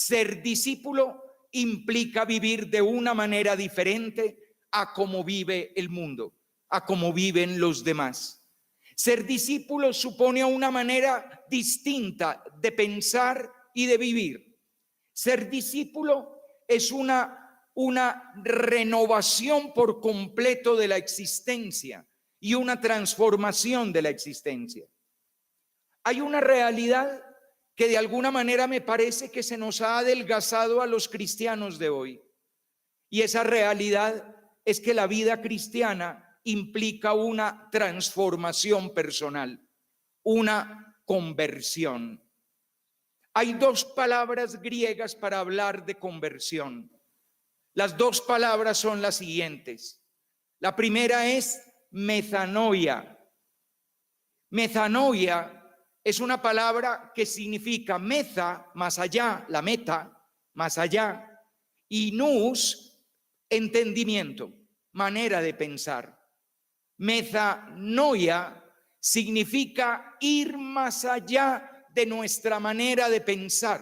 Ser discípulo implica vivir de una manera diferente a cómo vive el mundo, a cómo viven los demás. Ser discípulo supone una manera distinta de pensar y de vivir. Ser discípulo es una renovación por completo de la existencia y una transformación de la existencia. Hay una realidad que de alguna manera me parece que se nos ha adelgazado a los cristianos de hoy. Y esa realidad es que la vida cristiana implica una transformación personal, una conversión. Hay dos palabras griegas para hablar de conversión. Las dos palabras son las siguientes. La primera es metanoia. Metanoia es una palabra que significa meta, más allá, la meta, más allá, y nous, entendimiento, manera de pensar. Metanoia significa ir más allá de nuestra manera de pensar.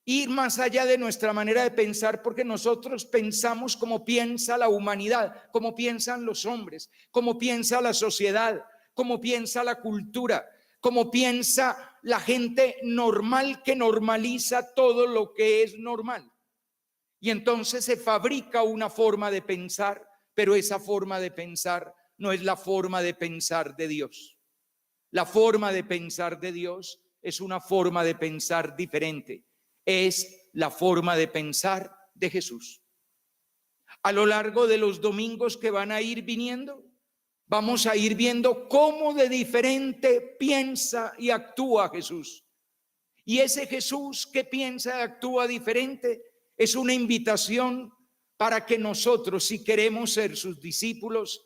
Ir más allá de nuestra manera de pensar, porque nosotros pensamos como piensa la humanidad, como piensan los hombres, como piensa la sociedad, como piensa la cultura, como piensa la gente normal que normaliza todo lo que es normal. Y entonces se fabrica una forma de pensar, pero esa forma de pensar no es la forma de pensar de Dios. La forma de pensar de Dios es una forma de pensar diferente. Es la forma de pensar de Jesús. A lo largo de los domingos que van a ir viniendo, vamos a ir viendo cómo de diferente piensa y actúa Jesús. Y ese Jesús que piensa y actúa diferente es una invitación para que nosotros, si queremos ser sus discípulos,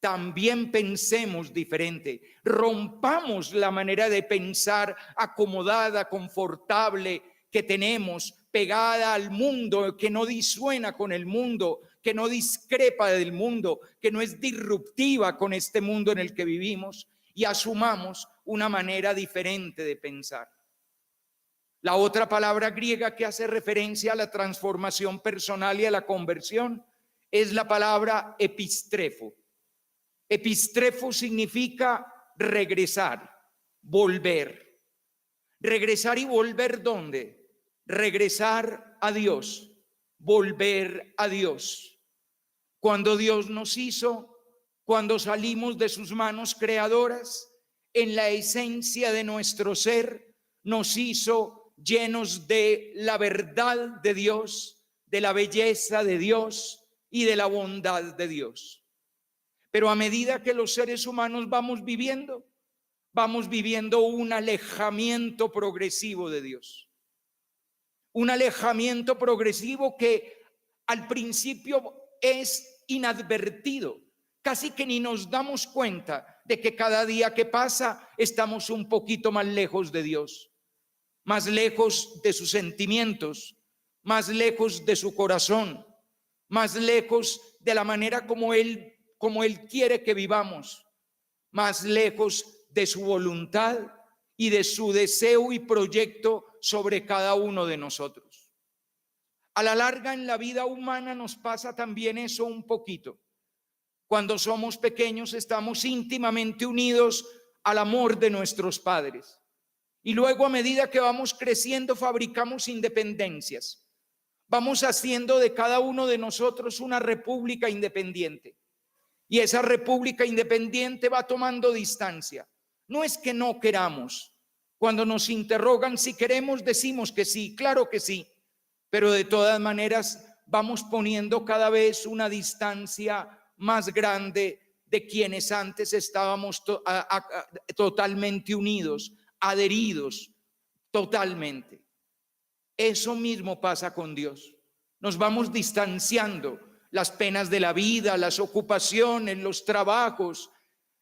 también pensemos diferente. Rompamos la manera de pensar acomodada, confortable que tenemos, pegada al mundo, que no disuena con el mundo, que no discrepa del mundo, que no es disruptiva con este mundo en el que vivimos, y asumamos una manera diferente de pensar. La otra palabra griega que hace referencia a la transformación personal y a la conversión es la palabra epistrefo. Epistrefo significa regresar, volver. ¿Regresar y volver dónde? Regresar a Dios, volver a Dios. Cuando Dios nos hizo, cuando salimos de sus manos creadoras, en la esencia de nuestro ser, nos hizo llenos de la verdad de Dios, de la belleza de Dios y de la bondad de Dios. Pero a medida que los seres humanos vamos viviendo un alejamiento progresivo de Dios. Un alejamiento progresivo que al principio es inadvertido. Casi que ni nos damos cuenta de que cada día que pasa estamos un poquito más lejos de Dios, más lejos de sus sentimientos, más lejos de su corazón, más lejos de la manera como Él quiere que vivamos, más lejos de su voluntad y de su deseo y proyecto sobre cada uno de nosotros. A la larga en la vida humana nos pasa también eso un poquito. Cuando somos pequeños estamos íntimamente unidos al amor de nuestros padres. Y luego a medida que vamos creciendo fabricamos independencias. Vamos haciendo de cada uno de nosotros una república independiente. Y esa república independiente va tomando distancia. No es que no queramos. Cuando nos interrogan si queremos, decimos que sí, claro que sí. Pero de todas maneras vamos poniendo cada vez una distancia más grande de quienes antes estábamos totalmente unidos, adheridos totalmente. Eso mismo pasa con Dios. Nos vamos distanciando. Las penas de la vida, las ocupaciones, los trabajos,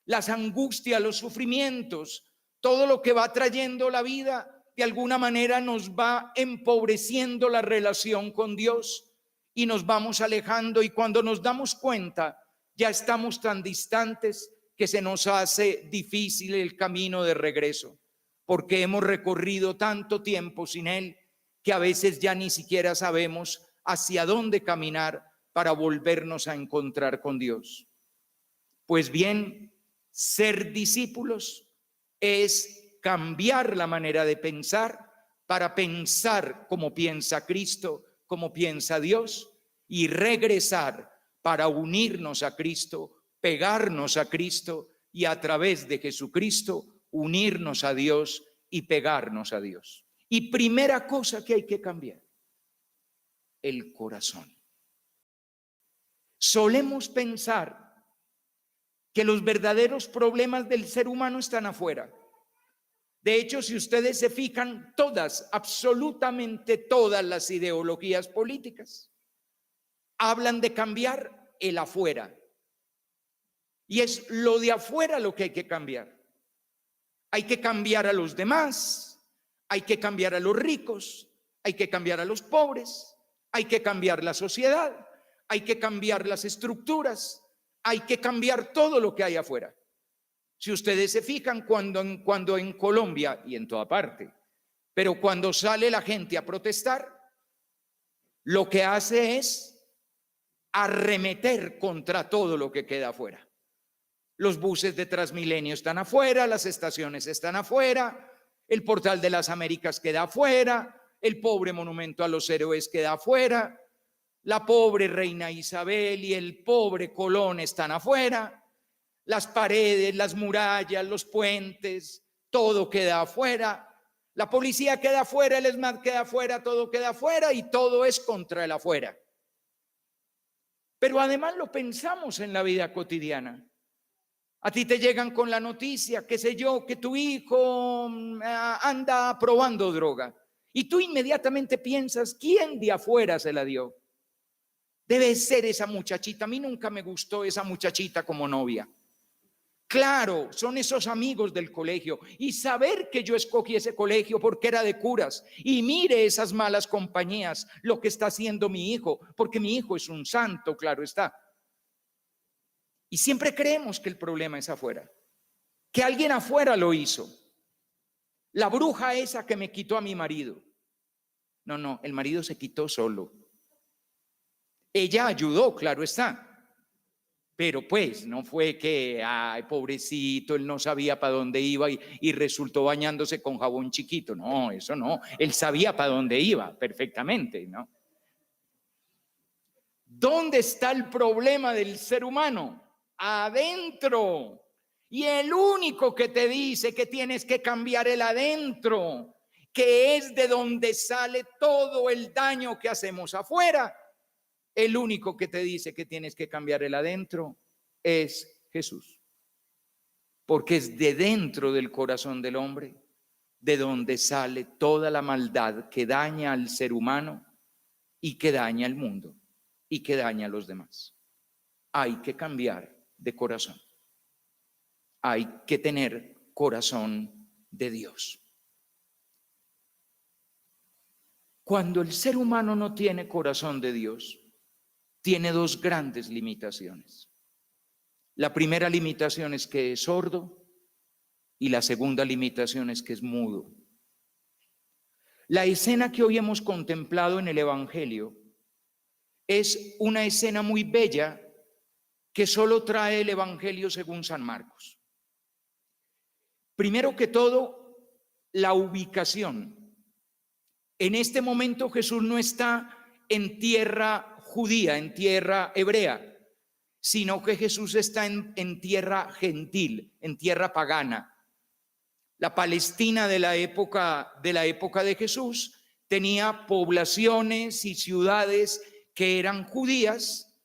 las angustias, los sufrimientos, todo lo que va trayendo la vida, de alguna manera nos va empobreciendo la relación con Dios y nos vamos alejando, y cuando nos damos cuenta ya estamos tan distantes que se nos hace difícil el camino de regreso, porque hemos recorrido tanto tiempo sin Él que a veces ya ni siquiera sabemos hacia dónde caminar para volvernos a encontrar con Dios. Pues bien, ser discípulos es cambiar la manera de pensar para pensar como piensa Cristo, como piensa Dios, y regresar para unirnos a Cristo, pegarnos a Cristo y a través de Jesucristo unirnos a Dios y pegarnos a Dios. Y primera cosa que hay que cambiar, el corazón. Solemos pensar que los verdaderos problemas del ser humano están afuera. De hecho, si ustedes se fijan, todas, absolutamente todas las ideologías políticas hablan de cambiar el afuera. Y es lo de afuera lo que hay que cambiar. Hay que cambiar a los demás, hay que cambiar a los ricos, hay que cambiar a los pobres, hay que cambiar la sociedad, hay que cambiar las estructuras, hay que cambiar todo lo que hay afuera. Si ustedes se fijan, cuando en Colombia y en toda parte, pero cuando sale la gente a protestar, lo que hace es arremeter contra todo lo que queda afuera. Los buses de Transmilenio están afuera, las estaciones están afuera, el Portal de las Américas queda afuera, el pobre monumento a los héroes queda afuera, la pobre reina Isabel y el pobre Colón están afuera. Las paredes, las murallas, los puentes, todo queda afuera. La policía queda afuera, el ESMAD queda afuera, todo queda afuera y todo es contra el afuera. Pero además lo pensamos en la vida cotidiana. A ti te llegan con la noticia, qué sé yo, que tu hijo anda probando droga. Y tú inmediatamente piensas, ¿quién de afuera se la dio? Debe ser esa muchachita. A mí nunca me gustó esa muchachita como novia. Claro, son esos amigos del colegio. Y saber que yo escogí ese colegio porque era de curas. Y mire esas malas compañías, lo que está haciendo mi hijo, porque mi hijo es un santo, claro está. Y siempre creemos que el problema es afuera, que alguien afuera lo hizo. La bruja esa que me quitó a mi marido. No, el marido se quitó solo. Ella ayudó, claro está. Pero pues no fue que, ay, pobrecito, él no sabía para dónde iba y resultó bañándose con jabón chiquito. No, eso no. Él sabía para dónde iba perfectamente, ¿no? ¿Dónde está el problema del ser humano? Adentro. Y el único que te dice que tienes que cambiar el adentro, que es de donde sale todo el daño que hacemos afuera, el único que te dice que tienes que cambiar el adentro es Jesús. Porque es de dentro del corazón del hombre de donde sale toda la maldad que daña al ser humano y que daña al mundo y que daña a los demás. Hay que cambiar de corazón. Hay que tener corazón de Dios. Cuando el ser humano no tiene corazón de Dios, tiene dos grandes limitaciones. La primera limitación es que es sordo y la segunda limitación es que es mudo. La escena que hoy hemos contemplado en el Evangelio es una escena muy bella que solo trae el Evangelio según San Marcos. Primero que todo, la ubicación. En este momento Jesús no está en tierra judía, en tierra hebrea, sino que Jesús está en tierra gentil, en tierra pagana. La Palestina de la época de Jesús tenía poblaciones y ciudades que eran judías,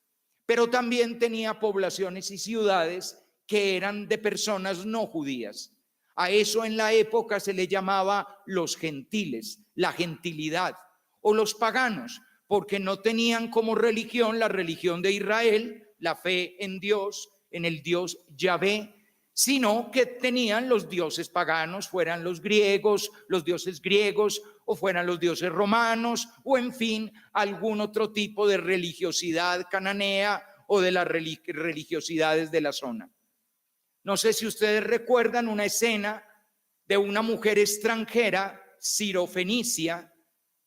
pero también tenía poblaciones y ciudades que eran de personas no judías. A eso en la época se le llamaba los gentiles, la gentilidad, o los paganos, porque no tenían como religión la religión de Israel, la fe en Dios, en el Dios Yahvé, sino que tenían los dioses paganos, fueran los griegos, los dioses griegos, o fueran los dioses romanos, o en fin, algún otro tipo de religiosidad cananea o de las religiosidades de la zona. No sé si ustedes recuerdan una escena de una mujer extranjera, sirofenicia,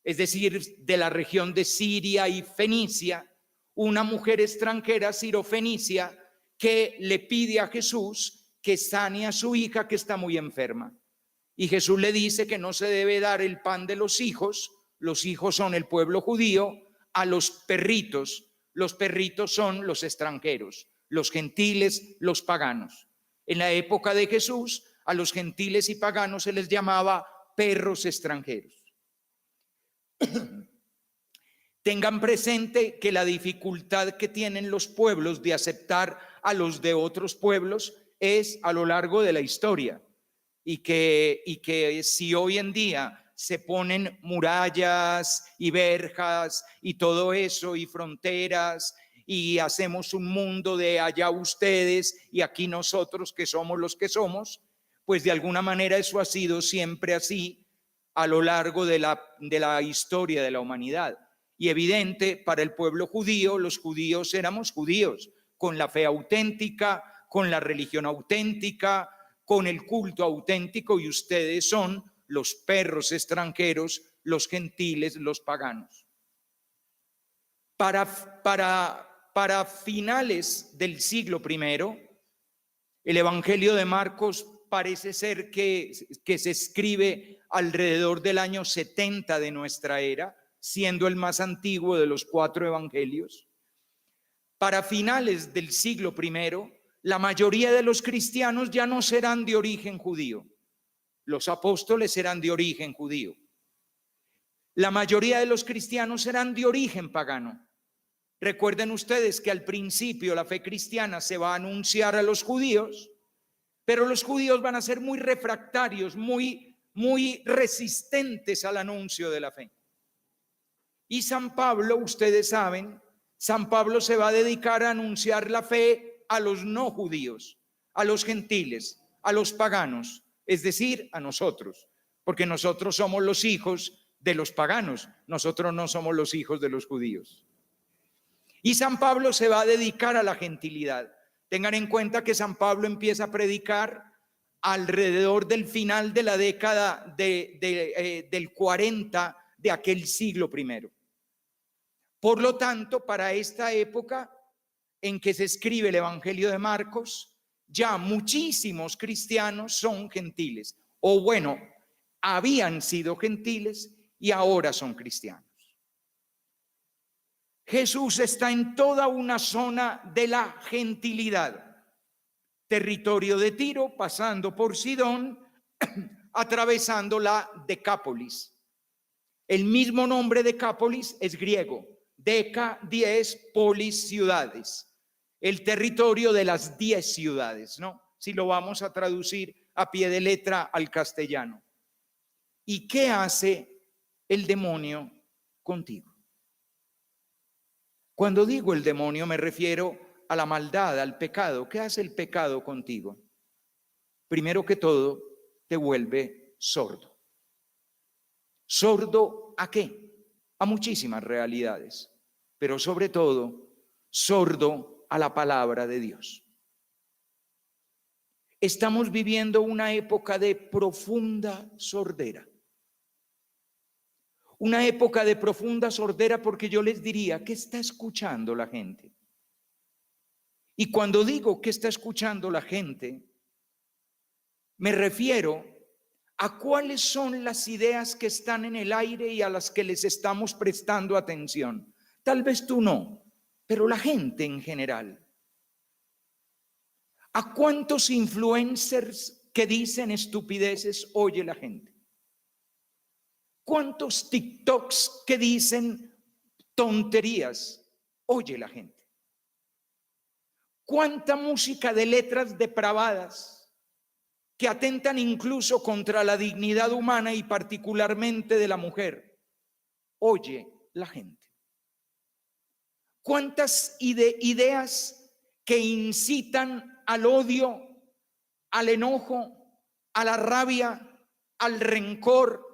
es decir, de la región de Siria y Fenicia, una mujer extranjera sirofenicia que le pide a Jesús que sane a su hija que está muy enferma. Y Jesús le dice que no se debe dar el pan de los hijos son el pueblo judío, a los perritos. Los perritos son los extranjeros, los gentiles, los paganos. En la época de Jesús, a los gentiles y paganos se les llamaba perros extranjeros. Tengan presente que la dificultad que tienen los pueblos de aceptar a los de otros pueblos es a lo largo de la historia, y que si hoy en día se ponen murallas y verjas y todo eso y fronteras y hacemos un mundo de allá ustedes y aquí nosotros que somos los que somos, pues de alguna manera eso ha sido siempre así a lo largo de la historia de la humanidad. Y evidente, para el pueblo judío, los judíos éramos judíos, con la fe auténtica, con la religión auténtica, con el culto auténtico, y ustedes son los perros extranjeros, los gentiles, los paganos. Para finales del siglo I, el Evangelio de Marcos parece ser que se escribe alrededor del año 70 de nuestra era, siendo el más antiguo de los 4 evangelios. Para finales del siglo I, la mayoría de los cristianos ya no serán de origen judío. Los apóstoles serán de origen judío. La mayoría de los cristianos serán de origen pagano. Recuerden ustedes que al principio la fe cristiana se va a anunciar a los judíos, pero los judíos van a ser muy refractarios, muy resistentes al anuncio de la fe. Y San Pablo, ustedes saben, San Pablo se va a dedicar a anunciar la fe a los no judíos, a los gentiles, a los paganos, es decir, a nosotros, porque nosotros somos los hijos de los paganos, nosotros no somos los hijos de los judíos. Y San Pablo se va a dedicar a la gentilidad. Tengan en cuenta que San Pablo empieza a predicar alrededor del final de la década del 40 de aquel siglo I. Por lo tanto, para esta época en que se escribe el Evangelio de Marcos, ya muchísimos cristianos son gentiles, o bueno, habían sido gentiles y ahora son cristianos. Jesús está en toda una zona de la gentilidad, territorio de Tiro, pasando por Sidón, atravesando la Decápolis. El mismo nombre Decápolis es griego, Deca, 10, polis, ciudades, el territorio de las 10 ciudades, ¿no? Si lo vamos a traducir a pie de letra al castellano. ¿Y qué hace el demonio contigo? Cuando digo el demonio me refiero a la maldad, al pecado. ¿Qué hace el pecado contigo? Primero que todo, te vuelve sordo. ¿Sordo a qué? A muchísimas realidades, pero sobre todo, sordo a la palabra de Dios. Estamos viviendo una época de profunda sordera. Una época de profunda sordera porque yo les diría, ¿qué está escuchando la gente? Y cuando digo ¿qué está escuchando la gente? Me refiero a cuáles son las ideas que están en el aire y a las que les estamos prestando atención. Tal vez tú no, pero la gente en general. ¿A cuántos influencers que dicen estupideces oye la gente? ¿Cuántos TikToks que dicen tonterías oye la gente? ¿Cuánta música de letras depravadas que atentan incluso contra la dignidad humana y particularmente de la mujer oye la gente? ¿Cuántas ideas que incitan al odio, al enojo, a la rabia, al rencor,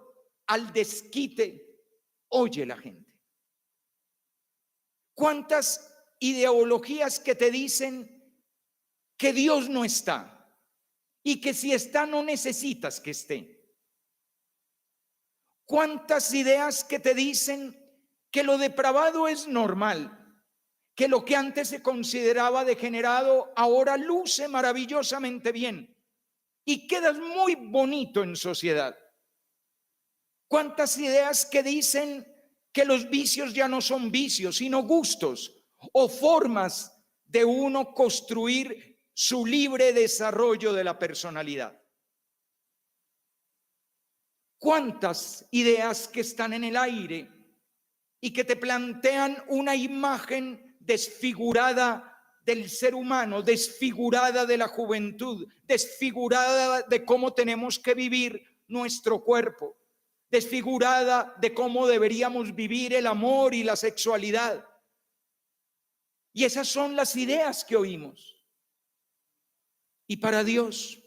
al desquite oye la gente? ¿Cuántas ideologías que te dicen que Dios no está y que si está no necesitas que esté? ¿Cuántas ideas que te dicen que lo depravado es normal? Que lo que antes se consideraba degenerado ahora luce maravillosamente bien y quedas muy bonito en sociedad. ¿Cuántas ideas que dicen que los vicios ya no son vicios, sino gustos o formas de uno construir su libre desarrollo de la personalidad? ¿Cuántas ideas que están en el aire y que te plantean una imagen desfigurada del ser humano, desfigurada de la juventud, desfigurada de cómo tenemos que vivir nuestro cuerpo, desfigurada de cómo deberíamos vivir el amor y la sexualidad? Y esas son las ideas que oímos. Y para Dios,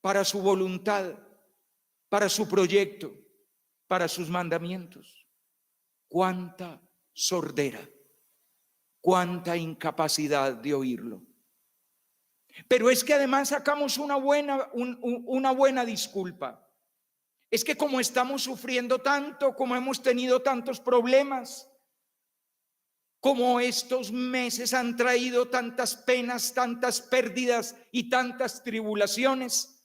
para su voluntad, para su proyecto, para sus mandamientos, cuánta sordera, cuánta incapacidad de oírlo. Pero es que además sacamos una buena disculpa. Es que como estamos sufriendo tanto, como hemos tenido tantos problemas, como estos meses han traído tantas penas, tantas pérdidas y tantas tribulaciones,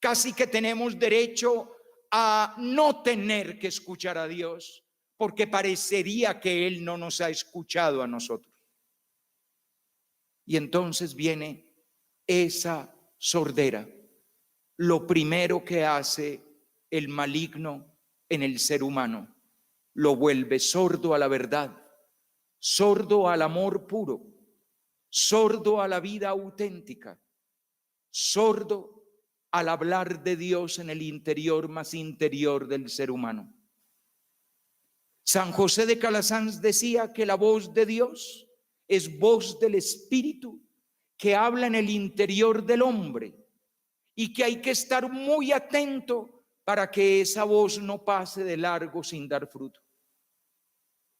casi que tenemos derecho a no tener que escuchar a Dios, porque parecería que Él no nos ha escuchado a nosotros. Y entonces viene esa sordera, lo primero que hace el maligno en el ser humano, lo vuelve sordo a la verdad, sordo al amor puro, sordo a la vida auténtica, sordo al hablar de Dios en el interior más interior del ser humano. San José de Calasanz decía que la voz de Dios es voz del Espíritu que habla en el interior del hombre y que hay que estar muy atento para que esa voz no pase de largo sin dar fruto.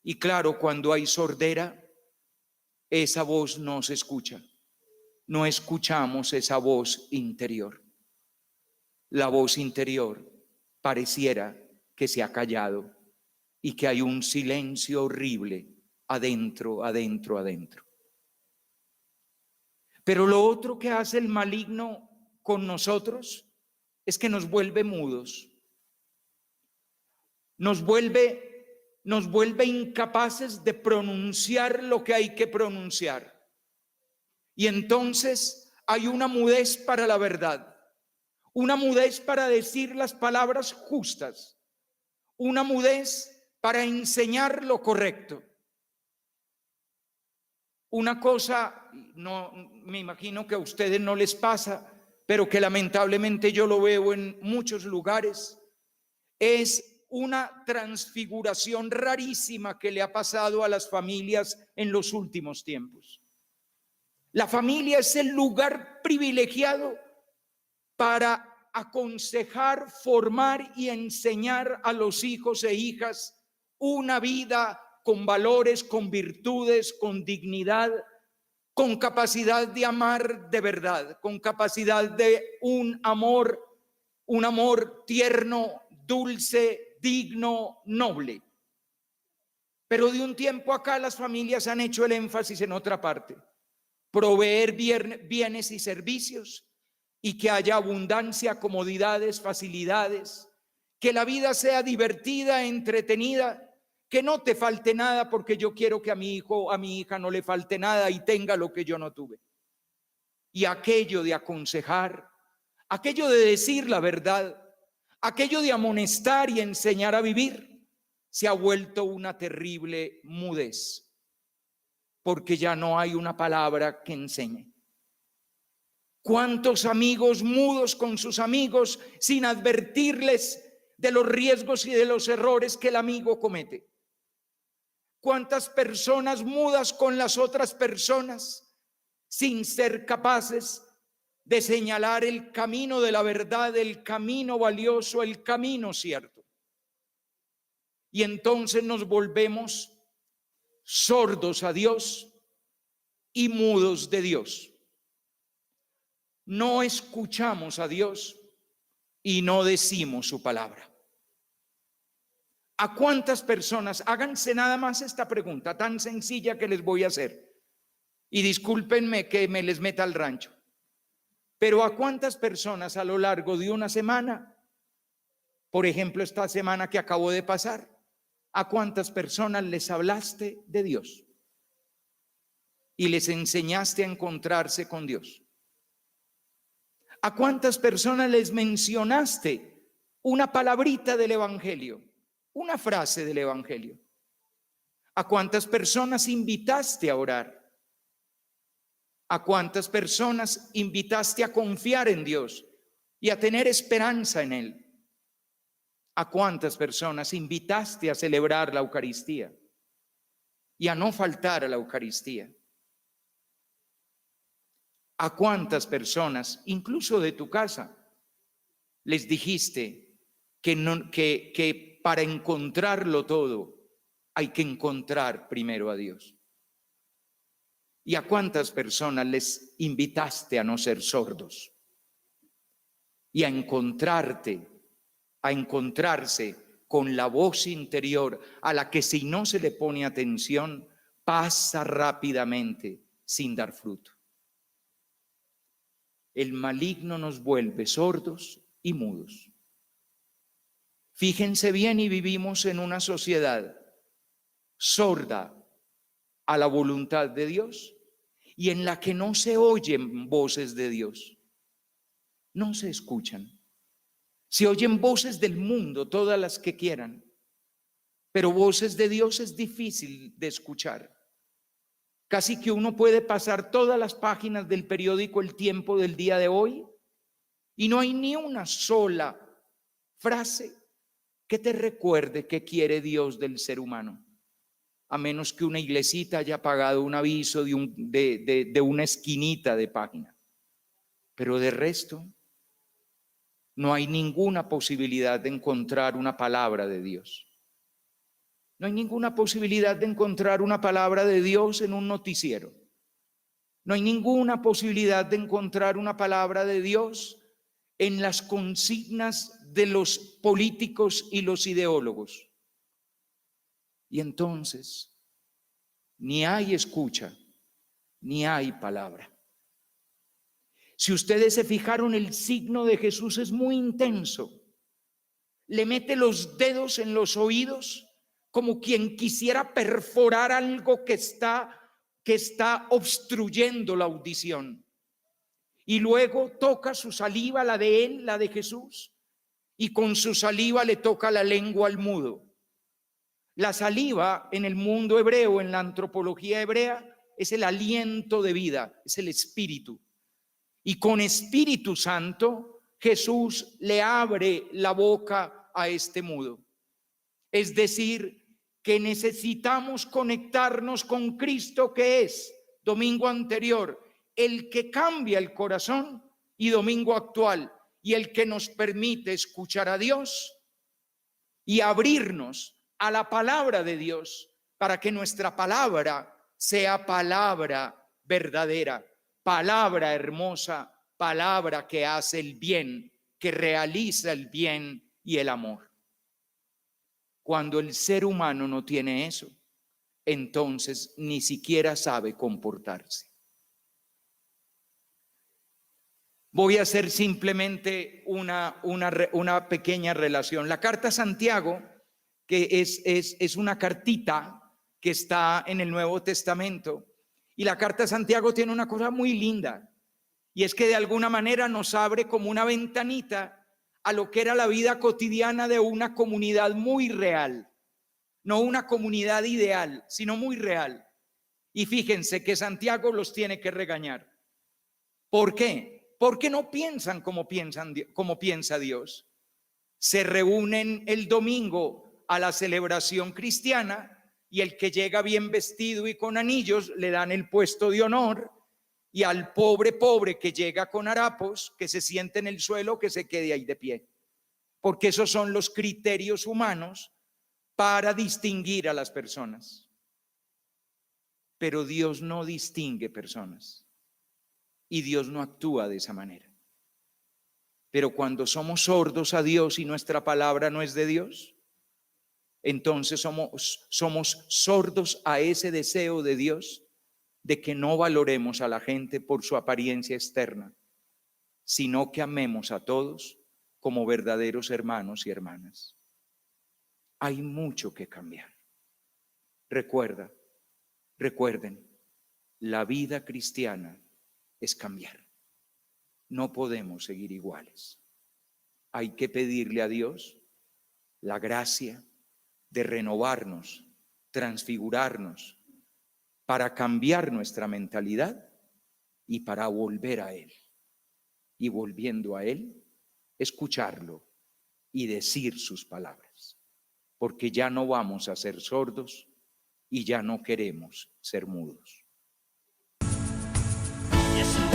Y claro, cuando hay sordera, esa voz no se escucha. No escuchamos esa voz interior. La voz interior pareciera que se ha callado y que hay un silencio horrible adentro, adentro, adentro. Pero lo otro que hace el maligno con nosotros es que nos vuelve mudos. Nos vuelve incapaces de pronunciar lo que hay que pronunciar. Y entonces hay una mudez para la verdad, una mudez para decir las palabras justas, una mudez para enseñar lo correcto. Una cosa, no me imagino que a ustedes no les pasa, pero que lamentablemente yo lo veo en muchos lugares, es una transfiguración rarísima que le ha pasado a las familias en los últimos tiempos. La familia es el lugar privilegiado para aconsejar, formar y enseñar a los hijos e hijas una vida con valores, con virtudes, con dignidad, con capacidad de amar de verdad, con capacidad de un amor tierno, dulce, digno, noble. Pero de un tiempo acá las familias han hecho el énfasis en otra parte: proveer bienes y servicios, y que haya abundancia, comodidades, facilidades, que la vida sea divertida, entretenida, que no te falte nada, porque yo quiero que a mi hijo o a mi hija no le falte nada y tenga lo que yo no tuve. Y aquello de aconsejar, aquello de decir la verdad, aquello de amonestar y enseñar a vivir, se ha vuelto una terrible mudez, porque ya no hay una palabra que enseñe. ¿Cuántos amigos mudos con sus amigos sin advertirles de los riesgos y de los errores que el amigo comete? ¿Cuántas personas mudas con las otras personas sin ser capaces de señalar el camino de la verdad, el camino valioso, el camino cierto? Y entonces nos volvemos sordos a Dios y mudos de Dios. No escuchamos a Dios y no decimos su palabra. ¿A cuántas personas? Háganse nada más esta pregunta tan sencilla que les voy a hacer. Y discúlpenme que me les meta al rancho. Pero ¿a cuántas personas a lo largo de una semana, por ejemplo, esta semana que acabó de pasar, a cuántas personas les hablaste de Dios y les enseñaste a encontrarse con Dios? ¿A cuántas personas les mencionaste una palabrita del Evangelio, una frase del Evangelio? ¿A cuántas personas invitaste a orar? ¿A cuántas personas invitaste a confiar en Dios y a tener esperanza en Él? ¿A cuántas personas invitaste a celebrar la Eucaristía y a no faltar a la Eucaristía? ¿A cuántas personas, incluso de tu casa, les dijiste que para encontrarlo todo hay que encontrar primero a Dios? ¿Y a cuántas personas les invitaste a no ser sordos y a encontrarse con la voz interior a la que, si no se le pone atención, pasa rápidamente sin dar fruto? El maligno nos vuelve sordos y mudos. Fíjense bien, y vivimos en una sociedad sorda a la voluntad de Dios y en la que no se oyen voces de Dios. No se escuchan. Se oyen voces del mundo, todas las que quieran, pero voces de Dios es difícil de escuchar. Casi que uno puede pasar todas las páginas del periódico El Tiempo del día de hoy y no hay ni una sola frase que te recuerde qué quiere Dios del ser humano, a menos que una iglesita haya pagado un aviso de una esquinita de página. Pero de resto, no hay ninguna posibilidad de encontrar una palabra de Dios. No hay ninguna posibilidad de encontrar una palabra de Dios en un noticiero. No hay ninguna posibilidad de encontrar una palabra de Dios en las consignas de los políticos y los ideólogos. Y entonces, ni hay escucha, ni hay palabra. Si ustedes se fijaron, el signo de Jesús es muy intenso. Le mete los dedos en los oídos como quien quisiera perforar algo que está obstruyendo la audición. Y luego toca su saliva, la de él, la de Jesús, y con su saliva le toca la lengua al mudo. La saliva en el mundo hebreo, en la antropología hebrea, es el aliento de vida, es el espíritu. Y con Espíritu Santo, Jesús le abre la boca a este mudo. Es decir, que necesitamos conectarnos con Cristo, que es, domingo anterior, el que cambia el corazón, y domingo actual, y el que nos permite escuchar a Dios y abrirnos a la palabra de Dios para que nuestra palabra sea palabra verdadera, palabra hermosa, palabra que hace el bien, que realiza el bien y el amor. Cuando el ser humano no tiene eso, entonces ni siquiera sabe comportarse. Voy a hacer simplemente una pequeña relación. La carta a Santiago, que es una cartita que está en el Nuevo Testamento, y la carta a Santiago tiene una cosa muy linda, y es que de alguna manera nos abre como una ventanita a lo que era la vida cotidiana de una comunidad muy real, no una comunidad ideal, sino muy real. Y fíjense que Santiago los tiene que regañar. ¿Por qué? Porque no piensan como piensa Dios. Se reúnen el domingo a la celebración cristiana y el que llega bien vestido y con anillos le dan el puesto de honor, y al pobre que llega con harapos, que se siente en el suelo, que se quede ahí de pie. Porque esos son los criterios humanos para distinguir a las personas. Pero Dios no distingue personas y Dios no actúa de esa manera. Pero cuando somos sordos a Dios y nuestra palabra no es de Dios, entonces somos sordos a ese deseo de Dios de que no valoremos a la gente por su apariencia externa, sino que amemos a todos como verdaderos hermanos y hermanas. Hay mucho que cambiar. Recuerden, la vida cristiana es cambiar. No podemos seguir iguales. Hay que pedirle a Dios la gracia de renovarnos, transfigurarnos, para cambiar nuestra mentalidad y para volver a Él. Y volviendo a Él, escucharlo y decir sus palabras, porque ya no vamos a ser sordos y ya no queremos ser mudos. Yes,